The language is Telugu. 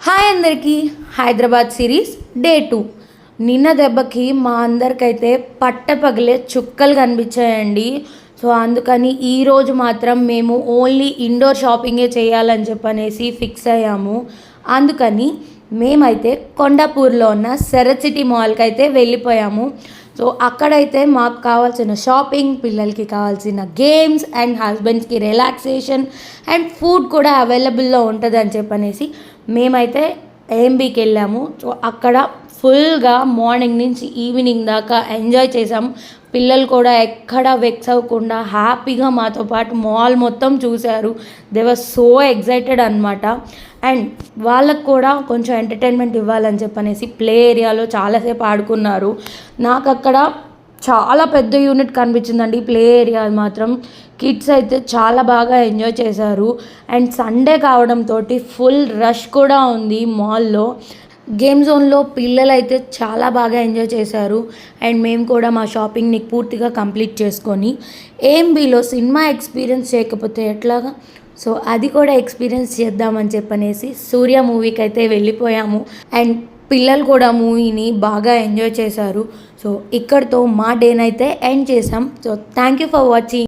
హాయ్ అందరికీ. హైదరాబాద్ సిరీస్ డే 2 నిన్న దెబ్బకి మా అందరికైతే పట్టపగలే చుక్కలు కనిపించాయండి. సో అందుకని ఈరోజు మాత్రం మేము ఓన్లీ ఇండోర్ షాపింగే చేయాలని చెప్పనేసి ఫిక్స్ అయ్యాము. అందుకని మేమైతే కొండాపూర్లో ఉన్న శరత్ సిటీ మాల్కి అయితే వెళ్ళిపోయాము. సో అక్కడైతే మాకు కావాల్సిన షాపింగ్, పిల్లలకి కావాల్సిన గేమ్స్ అండ్ హస్బెండ్స్కి రిలాక్సేషన్ అండ్ ఫుడ్ కూడా అవైలబుల్లో ఉంటుందని చెప్పనేసి మేమైతే ఏఎంబీకి వెళ్ళాము. సో అక్కడ ఫుల్గా మార్నింగ్ నుంచి ఈవినింగ్ దాకా ఎంజాయ్ చేసాము. పిల్లలు కూడా ఎక్కడ వెక్స్ అవ్వకుండా హ్యాపీగా మాతో పాటు మాల్ మొత్తం చూశారు. దే వర్ సో ఎక్సైటెడ్ అనమాట. అండ్ వాళ్ళకు కూడా కొంచెం ఎంటర్టైన్మెంట్ ఇవ్వాలని చెప్పనేసి ప్లే ఏరియాలో చాలాసేపు ఆడుకున్నారు. నాకు అక్కడ చాలా పెద్ద యూనిట్ కనిపించిందండి ప్లే ఏరియా మాత్రం. కిడ్స్ అయితే చాలా బాగా ఎంజాయ్ చేశారు. అండ్ సండే కావడంతో ఫుల్ రష్ కూడా ఉంది మాల్లో. గేమ్ జోన్లో పిల్లలు అయితే చాలా బాగా ఎంజాయ్ చేశారు. అండ్ మేము కూడా మా షాపింగ్ని పూర్తిగా కంప్లీట్ చేసుకొని ఏఎంబీలో సినిమా ఎక్స్పీరియన్స్ చేయకపోతే ఎట్లాగా, సో అది కూడా ఎక్స్పీరియన్స్ చేద్దామని చెప్పనేసి సూర్య మూవీకి అయితే వెళ్ళిపోయాము. అండ్ పిల్లలు కూడా మూవీని బాగా ఎంజాయ్ చేశారు. సో ఇక్కడితో మా డేనైతే ఎండ్ చేసాం. So thank you for watching.